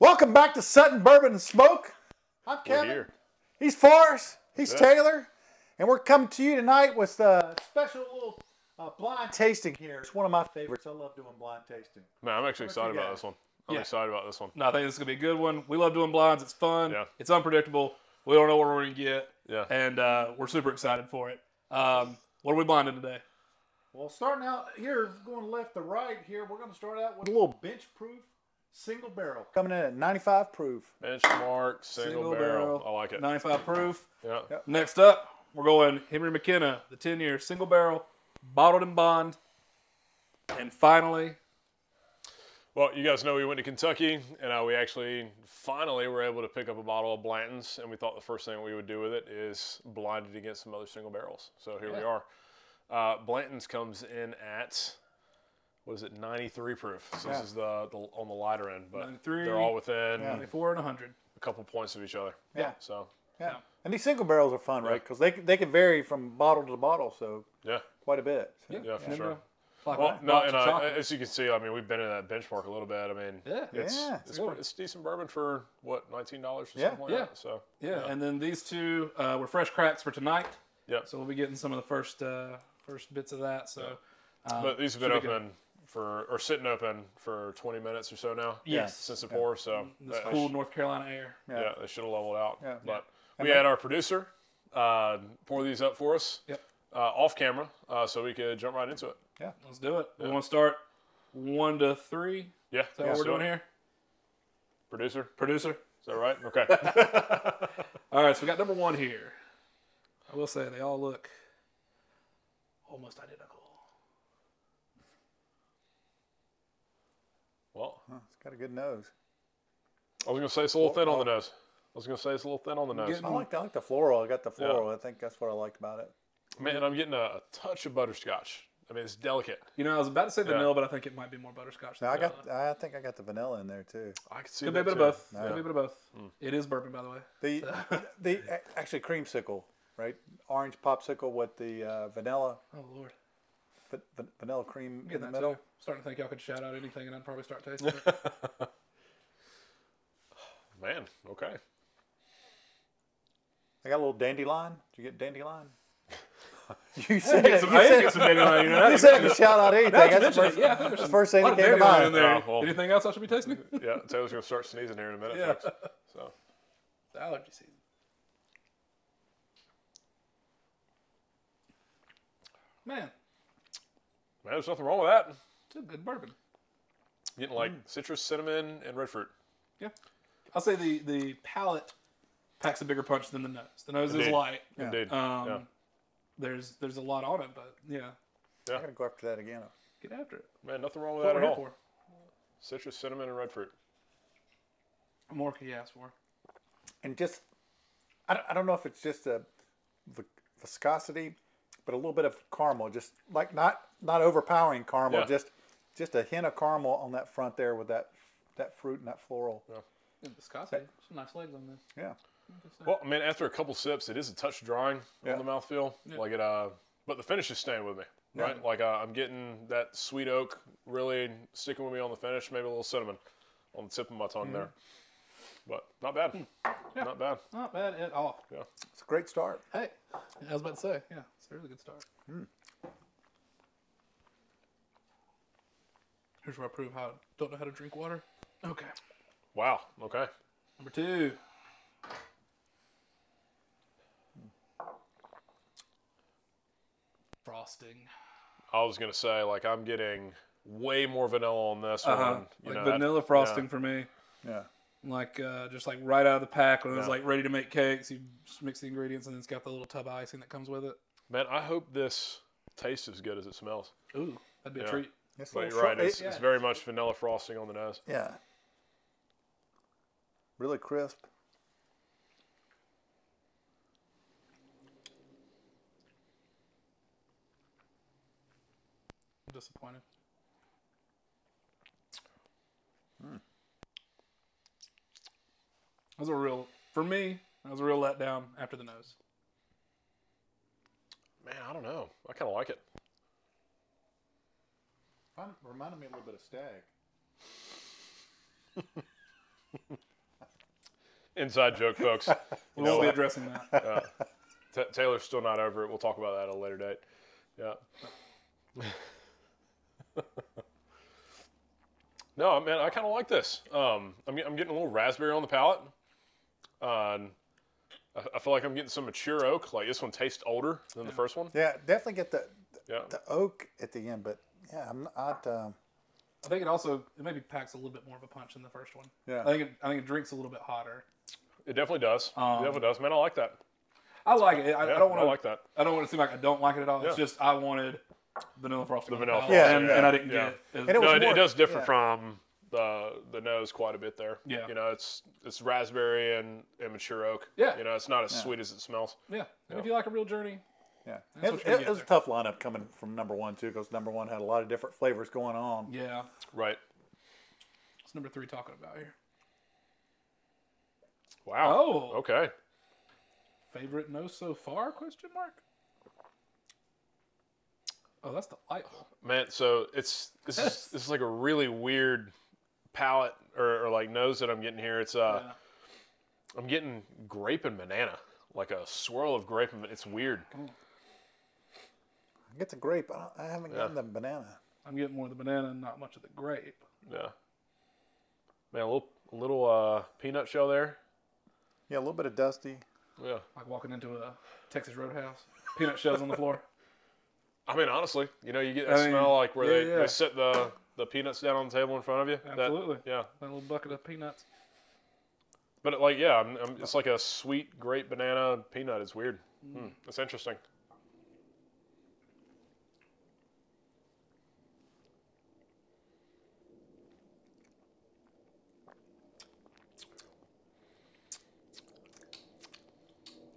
Welcome back to Sutton Bourbon and Smoke. I'm Kevin. We're here. He's Forrest. He's Yeah. Taylor. And we're coming to you tonight with a special little blind tasting here. It's one of my favorites. I love doing blind tasting. Man, I'm actually excited about this one. I'm excited about this one. No, I think this is going to be a good one. We love doing blinds. It's fun. Yeah. It's unpredictable. We don't know what we're going to get. Yeah. And we're super excited for it. What are we blinding today? Well, starting out here, going left to right here, we're going to start out with a little bench proof single barrel. Coming in at 95 proof. Benchmark single barrel. I like it. 95 proof. Yeah. Yep. Next up, we're going Henry McKenna, the 10-year single barrel, bottled in bond. And finally, Well, you guys know we went to Kentucky, and we actually finally were able to pick up a bottle of Blanton's, and we thought the first thing we would do with it is blind it against some other single barrels. So here we are. Blanton's comes in at, what is it, 93 proof. So this is the on the lighter end, but 93, they're all within 94, and 100. a couple points of each other. Yeah. So Yeah. And these single barrels are fun, right? Because they can vary from bottle to bottle, so yeah, quite a bit. So. yeah, for sure. Like Well, a no, box and of chocolate. as you can see, I mean, we've been in that benchmark a little bit. I mean, Yeah. it's decent bourbon for what, $19 or Yeah. something like Yeah. that. So Yeah, and then these two were fresh cracks for tonight. yeah. So we'll be getting some of the first bits of that. So, But these have been should be good. open or sitting open for 20 minutes or so now. Yes. Since the pour, so This that- cool North Carolina air. yeah, they should have leveled out. Yeah. But we had our producer pour these up for us. Yep. Off camera, so we could jump right into it. Let's do it. We want to start 1 to 3. Yeah. Is that what we're doing here? Producer, Producer? is that right? Okay. All right, so we got number 1 here. I will say they all look almost identical. Well, It's got a good nose. I was going to say it's a little thin on the nose. Getting- I like the floral. I got the floral. I think that's what I liked about it. Man, I'm getting a touch of butterscotch. I mean, it's delicate. You know, I was about to say vanilla, but I think I think it might be more butterscotch. Now, Than I think I got the vanilla in there too. I could see Could be a that bit of too. both. Yeah. Could be a bit of both. It is bourbon, by the way. The actually creamsicle, right? Orange popsicle with the vanilla Oh, Lord. vanilla cream in Getting the that middle. too. Starting to think y'all could shout out anything and I'd probably start tasting it. Man, okay. I got a little dandelion. Did you get dandelion? You I said get some dandelion, you know. you said I could shout out anything. That's the Mention it. first, Yeah, I think there's that's the some first thing a that lot of came to dandelion in mind. there. well- Anything else I should be tasting? Yeah, Taylor's going to start sneezing here in a minute, Yeah. folks. So, It's allergy season. Man, there's nothing wrong with that. it's a good bourbon. Getting like citrus, cinnamon, and red fruit. Yeah. I'll say the palate packs a bigger punch than the nose. The nose is Indeed. light. Indeed. There's a lot on it, but yeah. I gotta go after that again. Get after it. Man, nothing wrong with That's that what at we're all. here Citrus, cinnamon, and red fruit. for. What more can you ask for? And just, I don't know if it's just a viscosity, but a little bit of caramel. Just like not overpowering caramel. Yeah. Just a hint of caramel on that front there with that fruit and that floral. Yeah, viscosity. Some nice legs on this. Yeah. Well, I mean, after a couple sips, it is a touch drying Yeah. on the mouthfeel. Like it, but the finish is staying with me, right? Like I'm getting that sweet oak really sticking with me on the finish. Maybe a little cinnamon on the tip of my tongue there, but not bad. Yeah. Not bad. Not bad at all. Yeah. It's a great start. Hey, I was about to say, yeah, it's a really good start. Here's where I prove how I don't know how to drink water. Okay. Wow. Okay. Number 2. Frosting. I was gonna say, like, I'm getting way more vanilla on this one. You Like know, vanilla frosting for me. Yeah. Like just like right out of the pack when it was Yeah. like ready to make cakes. You just mix the ingredients and then it's got the little tub of icing that comes with it. Man, I hope this tastes as good as it smells. Ooh, that'd be a Yeah. treat. It's a But little you're right. short- It's very much vanilla frosting on the nose. yeah. Really crisp. I'm disappointed. That was a real, for me, that was a real letdown after the nose. Man, I don't know. I kind of like it. Reminded me a little bit of stag. Inside joke, folks. We won't be addressing that. Taylor's still not over it. We'll talk about that at a later date. Yeah. No, man, I kind of like this. I'm getting a little raspberry on the palate. I feel like I'm getting some mature oak. Like this one tastes older than the first one. Yeah, definitely get the oak at the end, but yeah, I'm not. I think it maybe packs a little bit more of a punch than the first one. Yeah. I think it drinks a little bit hotter. It definitely does. It definitely does. Man, I like that. I like it. I don't want to like that. I don't want to seem like I don't like it at all. It's just I wanted vanilla frosting. The vanilla frosting. And I didn't get it. And it was it does differ from the nose quite a bit there. Yeah. You know, it's raspberry and mature oak. Yeah. You know, it's not as sweet as it smells. Yeah. And if you like a real journey. Yeah. It was a tough lineup coming from number one, too, because number one had a lot of different flavors going on. Yeah. Right. What's number 3 talking about here? Wow. Oh. Okay. Favorite nose so far? Question mark. Oh, that's delightful. Man, so this is like a really weird palate or like nose that I'm getting here. It's I'm getting grape and banana, like a swirl of grape and it's weird. I get the grape. I haven't gotten the banana. I'm getting more of the banana and not much of the grape. Yeah. Man, a little peanut shell there. Yeah, a little bit of dusty. Yeah. Like walking into a Texas Roadhouse. Peanut shells on the floor. I mean, honestly, you know, you get that smell like where yeah. they set the peanuts down on the table in front of you. Absolutely. That little bucket of peanuts. But like, yeah, it's like a sweet grape banana peanut. It's weird. It's interesting.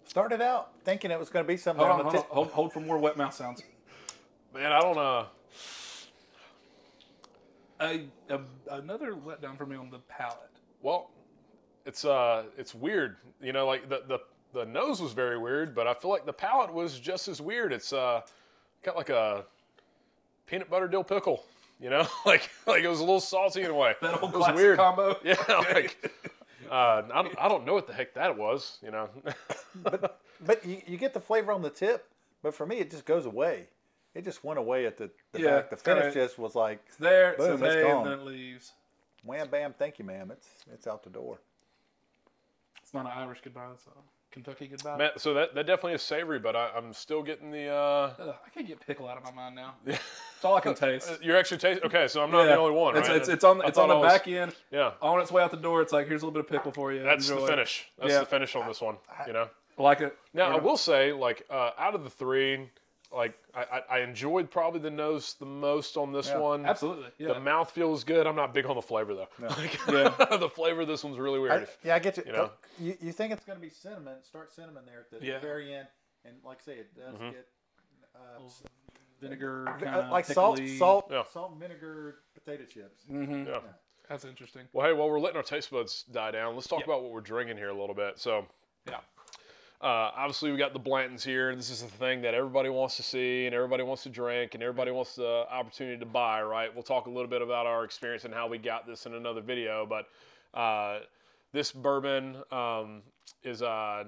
Started out thinking it was going to be something on the tip. Hold for more wet mouth sounds. Man, I don't know. Another letdown for me on the palate. Well, it's weird. You know, like the nose was very weird, but I feel like the palate was just as weird. It's got like a peanut butter dill pickle. You know, like it was a little salty in a way. That old it was classic weird combo. Yeah, like I don't know what the heck that was. You know, but you get the flavor on the tip. But for me, it just goes away. It just went away at the back. The finish just was like it's there, boom, it's it's gone. and then it leaves. Wham bam, thank you, ma'am. It's out the door. It's not an Irish goodbye. It's a Kentucky goodbye. Man, so that definitely is savory, but I'm still getting the. I can't get pickle out of my mind now. That's all I can taste. You're actually tasting. Okay, so I'm not the only one, right? It's on the back end. Yeah. On its way out the door, it's like here's a little bit of pickle for you. That's Enjoy. the finish. That's the finish on this one. You know. I like it. Now I will say, like, out of the three, like I enjoyed probably the nose the most on this one. Absolutely. Yeah. The mouth feels good. I'm not big on the flavor though. No. The flavor of this one's really weird. I get you. You know? You think it's going to be cinnamon? Start cinnamon there at the very end, and like I say, it does get vinegar, like pickly. salt, and vinegar potato chips. Mm-hmm. Yeah. That's interesting. Well, hey, while we're letting our taste buds die down, let's talk about what we're drinking here a little bit. So, obviously we got the Blantons here, and this is the thing that everybody wants to see, and everybody wants to drink, and everybody wants the opportunity to buy, right? We'll talk a little bit about our experience and how we got this in another video, but this bourbon is, I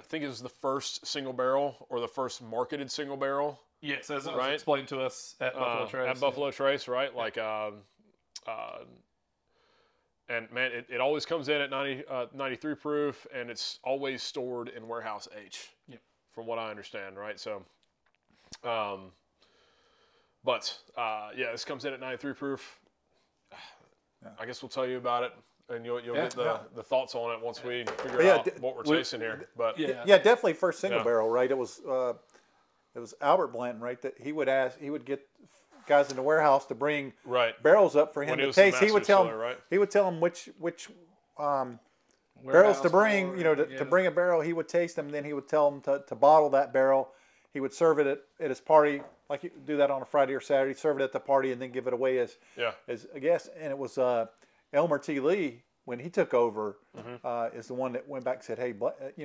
think it was the first single barrel or the first marketed single barrel. Yes, as it was explained to us at Buffalo Trace. At Buffalo Trace, right? Like, and man, it always comes in at 93 proof, and it's always stored in warehouse H, from what I understand, right? So, this comes in at 93 proof. I guess we'll tell you about it, and you'll get the thoughts on it once we figure out what we're tasting here. But definitely first single barrel, right? It was Albert Blanton, right? That he would get guys in the warehouse to bring barrels up for him to taste. He would tell them which barrels to bring. To bring a barrel, he would taste them. Then he would tell them to bottle that barrel. He would serve it at his party, like you do that on a Friday or Saturday. Serve it at the party and then give it away as a guest. And it was Elmer T. Lee when he took over is the one that went back and said, "Hey,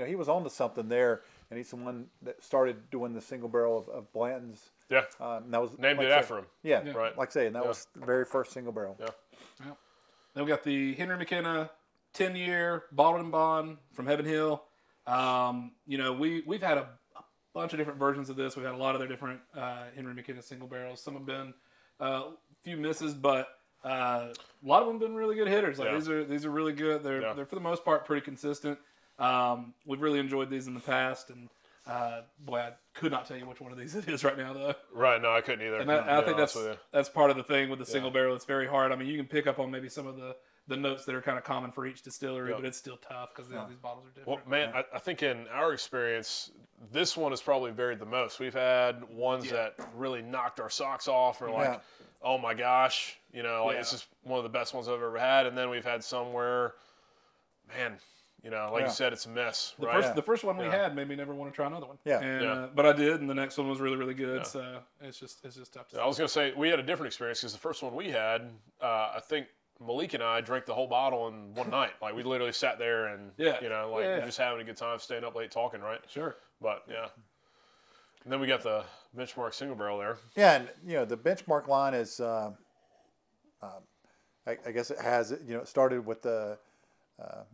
he was onto something there." And he's the one that started doing the single barrel of Blanton's. Yeah. And that was named it after him. Yeah. Right. Like I say, and that was the very first single barrel. Yeah. Then we got the Henry McKenna 10-year bottled and bond from Heaven Hill. We've had a bunch of different versions of this. We've had a lot of their different Henry McKenna single barrels. Some have been a few misses, but a lot of them have been really good hitters. These are really good. They're for the most part pretty consistent. We've really enjoyed these in the past, and I could not tell you which one of these it is right now, though. Right, no, I couldn't either. And I think that's part of the thing with the single barrel. It's very hard. I mean, you can pick up on maybe some of the notes that are kind of common for each distillery, but it's still tough because these bottles are different. Well, man, I think in our experience, this one has probably varied the most. We've had ones that really knocked our socks off, or like, oh my gosh, this is one of the best ones I've ever had. And then we've had some where, man, like you said, it's a mess. The first one we had made me never want to try another one. But I did, and the next one was really, really good. So it's just tough to say. I was going to say, we had a different experience because the first one we had, I think Malik and I drank the whole bottle in one night. Like, we literally sat there and, just having a good time, staying up late talking, right? Sure. But, And then we got the Benchmark single barrel there. Yeah, and, the Benchmark line is, I guess it has, it started with the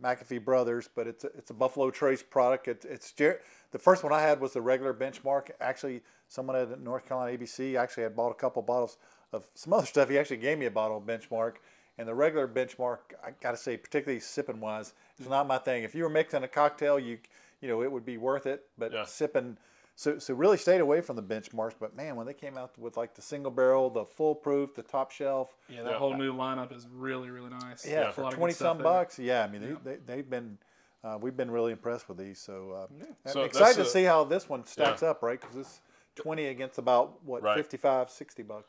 McAfee Brothers, but it's a Buffalo Trace product. The first one I had was the regular Benchmark. Actually, someone at North Carolina ABC actually had bought a couple bottles of some other stuff. He actually gave me a bottle of Benchmark. And the regular Benchmark, I got to say, particularly sipping wise, is not my thing. If you were mixing a cocktail, it would be worth it. But sipping, so really stayed away from the Benchmarks. But man, when they came out with like the single barrel, the full proof, the top shelf, that whole new lineup is really, really nice. Yeah, for 20-some bucks. Yeah, I mean they've been, we've been really impressed with these. So, I'm excited to see how this one stacks up, right? Because this 20 against about what, $55, $60,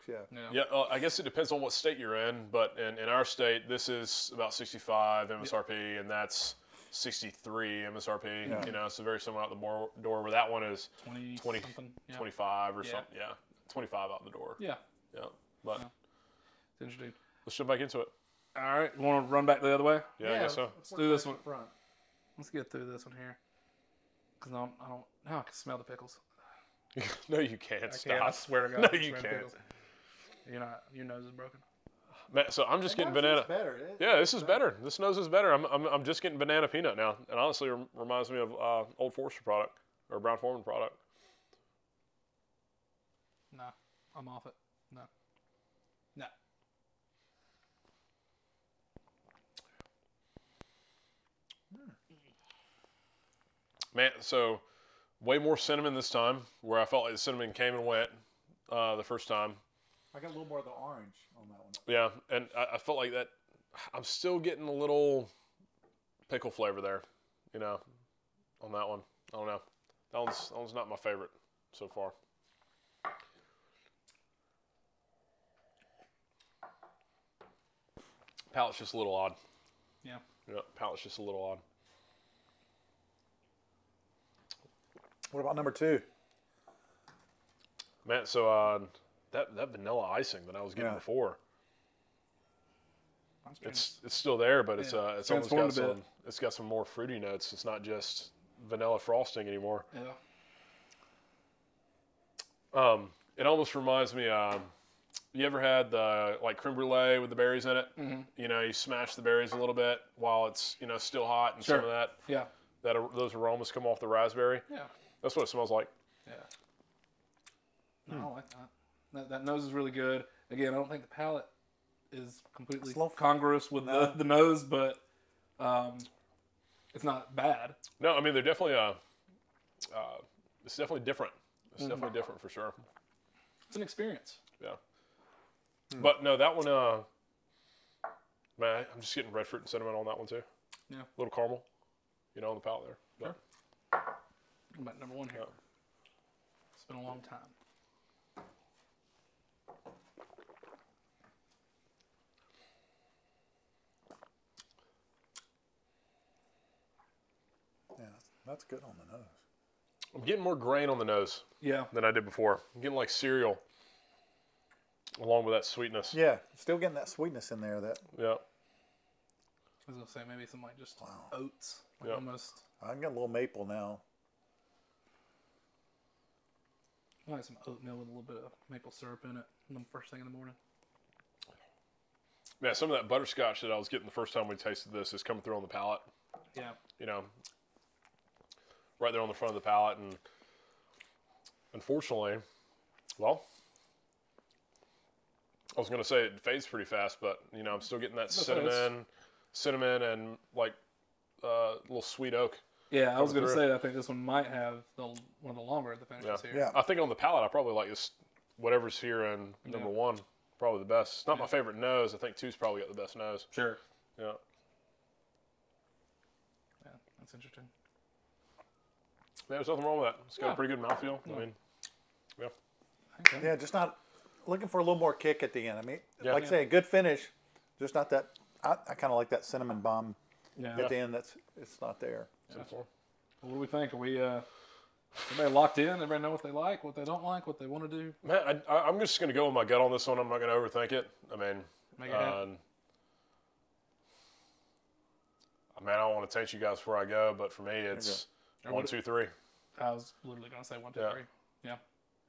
yeah. I guess it depends on what state you're in, but in our state, this is about 65 MSRP, and that's 63 MSRP. So very similar out the door. Where that one is 20 25 or something. Yeah, 25 out the door. Yeah. But it's interesting. Let's jump back into it. All right, you want to run back the other way? Yeah, I guess so. Let's do this one. Let's get through this one here, because I can smell the pickles. No, you can't. Stop. I swear to God. No, you can't. Your nose is broken. Man, so I'm just getting banana. This is better. This nose is better. I'm just getting banana peanut now, and honestly, it reminds me of Old Forester product or Brown Forman product. No, I'm off it. No. Man, so way more cinnamon this time, where I felt like the cinnamon came and went the first time. I got a little more of the orange on that one. Yeah, and I felt like that. I'm still getting a little pickle flavor there, on that one. I don't know. That one's not my favorite so far. Palate's just a little odd. Yeah. Palate's just a little odd. What about number 2? Man, so that vanilla icing that I was getting before, it's still there, but it's almost got some more fruity notes. It's not just vanilla frosting anymore. Yeah. It almost reminds me. You ever had the creme brulee with the berries in it? Mm-hmm. You smash the berries a little bit while it's still hot, and some of that those aromas come off the raspberry. Yeah. That's what it smells like. Yeah. No, I like that. That nose is really good. Again, I don't think the palate is completely congruous with the nose, but it's not bad. No, I mean they're definitely it's definitely different. It's definitely different for sure. It's an experience. Yeah. But no, that one, man, I'm just getting red fruit and cinnamon on that one too. Yeah. A little caramel, on the palate there. But. Sure. About number 1 here. It's been a long time. Yeah, that's good on the nose. I'm getting more grain on the nose. Yeah. Than I did before. I'm getting like cereal, along with that sweetness. Yeah, still getting that sweetness in there. Yeah. I was gonna say maybe some just oats, almost. I can get a little maple now. I like some oatmeal with a little bit of maple syrup in it. First thing in the morning. Man, some of that butterscotch that I was getting the first time we tasted this is coming through on the palate. Yeah. You know, right there on the front of the palate. And unfortunately, well, I was going to say it fades pretty fast, but, you know, I'm still getting that cinnamon and, like, little sweet oak. Yeah, I was going to say, I think this one might have one of the longer of the finishes here. Yeah. I think on the palate, I probably like this, whatever's here in number one, probably the best. It's not my favorite nose. I think two's probably got the best nose. Sure. Yeah. Yeah, that's interesting. Yeah, there's nothing wrong with that. It's got a pretty good mouthfeel. I mean, yeah. Okay. Yeah, just not looking for a little more kick at the end. I mean, Yeah. like I say, a good finish, just not that. I kind of like that cinnamon bomb at the end. It's not there. Simple. What do we think? Are we everybody locked in? Everybody know what they like, what they don't like, what they want to do? Man, I'm just going to go with my gut on this one. I'm not going to overthink it. I mean, Make it happen. I don't want to taint you guys before I go, but for me, it's 1, 2, 3. I was literally going to say 1, 2, 3. Yeah.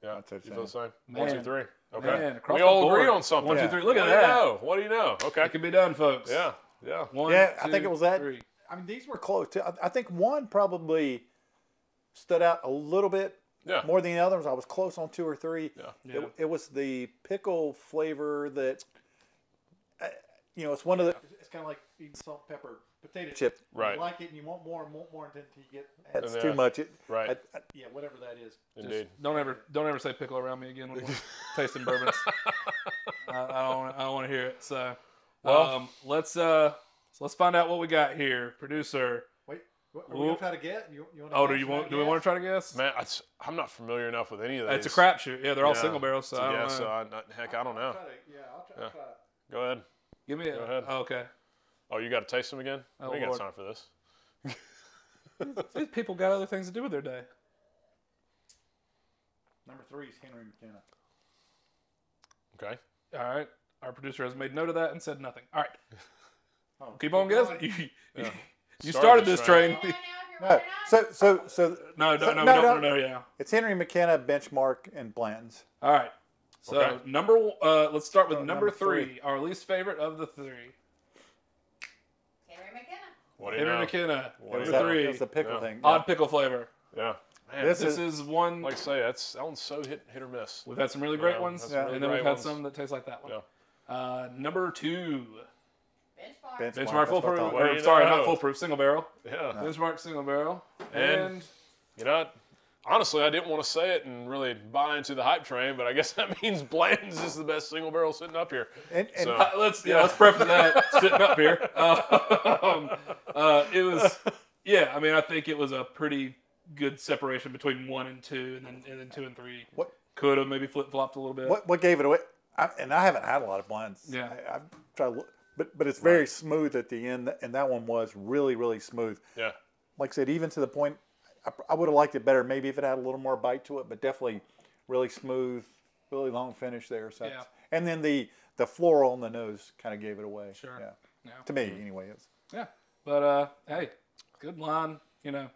Yeah, That's you what feel the same? Man. 1, 2, 3. Okay. Man, across we the all board. agree on something. 1, 2, Yeah. 3. Look at What that. do you know? What do you know? Okay. It can be done, folks. Yeah. Yeah. 1, Yeah, I 2, think it was that. 3. I mean, these were close. I think one probably stood out a little bit more than the others. I was close on 2 or 3. Yeah. It was the pickle flavor that, you know, it's one of the. It's kind of like eating salt, pepper, potato chip. Right. You like it and you want more and more until you get. It's And too much. Right. Yeah, whatever that is. Indeed. Don't ever say pickle around me again when we're tasting bourbons. I don't want to hear it. So, let's find out what we got here, producer. Wait, are we gonna try to get? You want Oh, do we want to try to guess? Man, I'm not familiar enough with any of these. It's a crapshoot. Yeah, they're all single barrels. So I don't know. So heck, I don't know. I'll try. Go ahead. Give me Go ahead. Oh, okay. Oh, you got to taste them again? Oh, we ain't got Lord. time for this. These people got other things to do with their day. Number 3 is Henry McKenna. Okay. All right. Our producer has made note of that and said nothing. All right. Oh, Keep on guessing. Yeah. You started this train. No, so No, yeah. it's Henry McKenna, Benchmark, and Blanton's. All right. So Okay. let's start with number number 3, three. our least favorite of the 3. Henry McKenna. What do you Henry know? McKenna, What number is that? 3. It was the pickle thing. Odd pickle flavor. Yeah. Man, This This is one. like I say, that one's so hit or miss. We've had some really great Yeah, ones, that's some really and then we've great had ones. some that taste like that one. Yeah. Number 2, Benchmark. Benchmark full proof. What do you Sorry, know? not full proof, single barrel. Yeah. Benchmark single barrel. And- And You know, honestly, I didn't want to say it and really buy into the hype train, but I guess that means Blanton's is the best single barrel sitting up here. And So- let's preface that sitting up here. It was, I mean, I think it was a pretty good separation between 1 and 2, and then 2 and 3. What Could have maybe flip flopped a little bit. what gave it away? I haven't had a lot of blends. Yeah. I've tried, but it's very smooth at the end, and that one was really, really smooth. Yeah. Like I said, even to the point, I would have liked it better maybe if it had a little more bite to it, but definitely really smooth, really long finish there. So and then the floral on the nose kind of gave it away. Sure. Yeah. To me, anyway. Yeah. But, hey, good line, you know.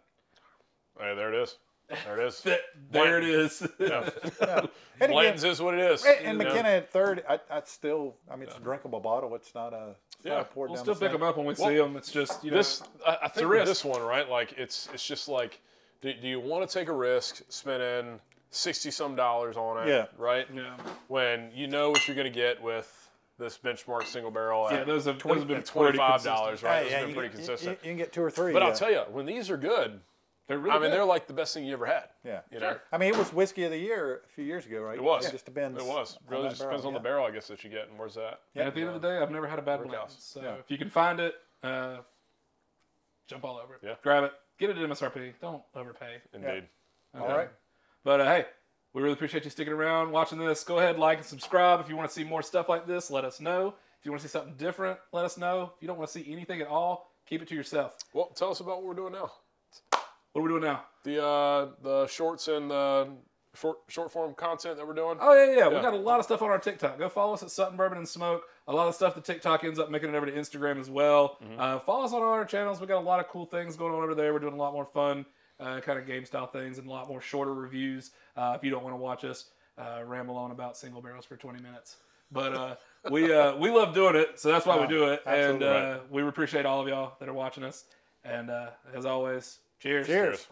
Hey, there it is. There it is. There it is. Yeah. And Blanton's is what it is. And McKenna at 3rd, I'd still, I mean, it's a drinkable bottle. It's not a, pour We'll down still the pick sink. them up when we see them. It's just, you know. I think a with risk. this one, right? Like it's just like, do you want to take a risk spending $60-some on it? Yeah. Right. Yeah. When you know what you're going to get with this Benchmark single barrel at Those have been pretty $25, consistent. right? Those Yeah, have been pretty consistent. You can get 2 or 3. But I'll tell you, when these are good, They're really I mean, good. they're like the best thing you ever had. Yeah. You know? I mean, it was whiskey of the year a few years ago, right? It was. It just depends. It was. on Really that just depends on the barrel, barrel, I guess, that you get and where's that. And at the end of the day, I've never had a bad blend. Workhouse. So Yeah. if you can find it, jump all over it. Yeah. Grab it. Get it at MSRP. Don't overpay. Indeed. All right. But hey, we really appreciate you sticking around, watching this. Go ahead, like and subscribe. If you want to see more stuff like this, let us know. If you want to see something different, let us know. If you don't want to see anything at all, keep it to yourself. Well, tell us about what we're doing now. What are we doing now? The shorts and the short form content that we're doing. Oh, yeah. We got a lot of stuff on our TikTok. Go follow us at Sutton Bourbon and Smoke. A lot of stuff that TikTok ends up making it over to Instagram as well. Follow us on all our channels. We got a lot of cool things going on over there. We're doing a lot more fun kind of game style things and a lot more shorter reviews if you don't want to watch us ramble on about single barrels for 20 minutes. But we love doing it, so that's why we do it. Absolutely. And we appreciate all of y'all that are watching us. And as always, cheers. Cheers.